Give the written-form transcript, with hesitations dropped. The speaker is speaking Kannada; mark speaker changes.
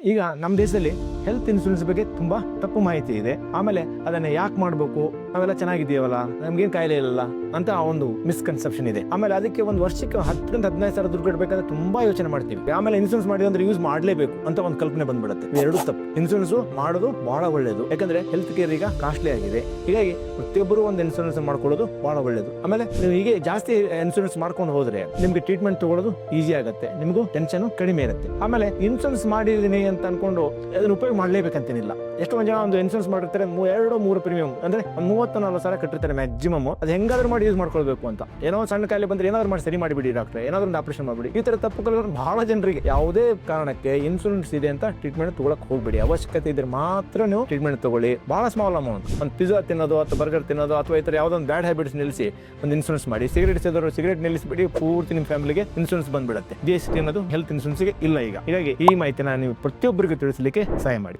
Speaker 1: ಈಗ ನಮ್ಮ ದೇಶದಲ್ಲಿ ಹೆಲ್ತ್ ಇನ್ಶೂರೆನ್ಸ್ ಬಗ್ಗೆ ತುಂಬಾ ತಪ್ಪು ಮಾಹಿತಿ ಇದೆ. ಆಮೇಲೆ ಅದನ್ನ ಯಾಕೆ ಮಾಡಬೇಕು, ನಾವೆಲ್ಲ ಚೆನ್ನಾಗಿದೀವಲ್ಲ, ನಮ್ಗೇನ್ ಕಾಯಿಲೆ ಇಲ್ಲಲ್ಲ ಅಂತ ಒಂದು ಮಿಸ್ಕನ್ಸೆಪ್ಷನ್ ಇದೆ. ಆಮೇಲೆ ಅದಕ್ಕೆ ಒಂದು ವರ್ಷಕ್ಕೆ 10-15 ಸಾವಿರ ದುಡ್ಡು ಕಟ್ಟಬೇಕಾದ್ರೆ ತುಂಬಾ ಯೋಚನೆ ಮಾಡ್ತೀವಿ. ಆಮೇಲೆ ಇನ್ಶೂರೆನ್ಸ್ ಮಾಡಿದ್ರೆ ಅಂದ್ರೆ ಯೂಸ್ ಮಾಡಲೇಬೇಕು ಅಂತ ಒಂದು ಕಲ್ಪನೆ ಬಂದ್ಬಿಡುತ್ತೆ. ಎರಡು ತಪ್ಪು. ಇನ್ಶೂರೆನ್ಸ್ ಮಾಡೋದು ಬಹಳ ಒಳ್ಳೇದು, ಯಾಕಂದ್ರೆ ಹೆಲ್ತ್ ಕೇರ್ ಈಗ ಕಾಸ್ಟ್ಲಿ ಆಗಿದೆ. ಹೀಗಾಗಿ ಪ್ರತಿಯೊಬ್ಬರು ಒಂದು ಇನ್ಶೂರೆನ್ಸ್ ಮಾಡ್ಕೊಳ್ಳೋದು ಬಹಳ ಒಳ್ಳೇದು. ಆಮೇಲೆ ನೀವು ಹೀಗೆ ಜಾಸ್ತಿ ಇನ್ಶೂರೆನ್ಸ್ ಮಾಡ್ಕೊಂಡು ಹೋದ್ರೆ ನಿಮ್ಗೆ ಟ್ರೀಟ್ಮೆಂಟ್ ತಗೊಳ್ಳೋದು ಈಸಿ ಆಗುತ್ತೆ, ನಿಮಗೂ ಟೆನ್ಷನ್ ಕಡಿಮೆ ಇರುತ್ತೆ. ಆಮೇಲೆ ಇನ್ಶೂರೆನ್ಸ್ ಮಾಡಿದೀನಿ ಅಂತ ಅನ್ಕೊಂಡು ಅದನ್ನ ಉಪಯೋಗ ಮಾಡ್ಲೇಬೇಕಂತೇನಿಲ್ಲ. ಎಷ್ಟೊಂದು ಜನ ಒಂದು ಇನ್ಶೂರೆನ್ಸ್ ಮಾಡಿರ್ತಾರೆ, 2-3 ಪ್ರೀಮಿಯಂ ಅಂದ್ರೆ 30-40 ಸಾವಿರ ಕಟ್ಟಿರ್ತಾರೆ ಮ್ಯಾಕ್ಸಿಮಮ್. ಅದು ಹೆಂಗಾದ್ರೂ ಮಾಡಿ ಯೂಸ್ ಮಾಡ್ಕೊಳ್ಬೇಕು ಅಂತ. ಏನೋ ಸಣ್ಣ ಕಾಯಿಲೆ ಬಂದ್ರೆ ಏನಾದ್ರು ಮಾಡಿ ಸರಿ ಮಾಡಿಬಿಡಿ ಡಾಕ್ಟರ್, ಏನಾದ್ರು ಒಂದು ಆಪರೇಷನ್ ಮಾಡ್ಬಿಡಿ. ಈ ತರ ತಪ್ಪುಗಳು ಬಹಳ ಜನರಿಗೆ. ಯಾವುದೇ ಕಾರಣಕ್ಕೆ ಇನ್ಶೂರೆನ್ಸ್ ಇದೆ ಅಂತ ಟ್ರೀಟ್ಮೆಂಟ್ ತಗೊಳಕ್ ಹೋಗ್ಬೇಡಿ. ಅವಶ್ಯಕತೆ ಇದ್ರೆ ಮಾತ್ರ ನೀವು ಟ್ರೀಟ್ಮೆಂಟ್ ತಗೊಳ್ಳಿ. ಬಹಳ ಸ್ಮಾಲ್ ಅಮೌಂಟ್. ಒಂದು ಪಿಜ್ಜಾ ತಿನ್ನೋದು ಅಥವಾ ಬರ್ಗರ್ ತಿನ್ನೋದು ಅಥವಾ ಈ ತರ ಯಾವುದೋ ಒಂದು ಬ್ಯಾಡ್ ಹ್ಯಾಬಿಟ್ಸ್ ನಿಲ್ಲಿಸಿ ಒಂದು ಇನ್ಶೂರೆನ್ಸ್ ಮಾಡಿ. ಸಿಗರೇಟ್ ಸೇದೋರು ಸಿಗರೇಟ್ ನಿಲ್ಲಿಸಿಬಿಡಿ, ಪೂರ್ತಿ ನಿಮ್ಮ ಫ್ಯಾಮಿಲಿಗೆ ಇನ್ಶೂರೆನ್ಸ್ ಬಂದ್ಬಿಡುತ್ತೆ. GST ಅನ್ನೋದು ಹೆಲ್ತ್ ಇನ್ಶೂರೆನ್ಸ್ಗೆ ಇಲ್ಲ ಈಗ. ಹೀಗಾಗಿ ಈ ಮಾಹಿತಿನ ನೀವು ಪ್ರತಿಯೊಬ್ಬರಿಗೂ ತಿಳಿಸಲಿಕ್ಕೆ ಸಹಾಯ ಮಾಡಿ.